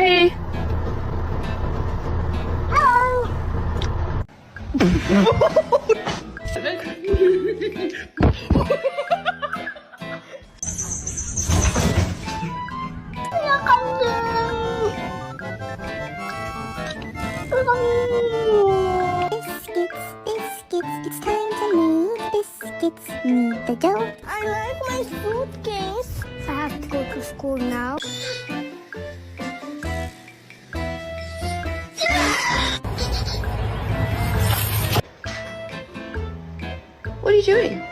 Hey. Biscuits, biscuits, it's time to move. Biscuits need the dough. I like my suitcase. I have to go to school now. What are you doing?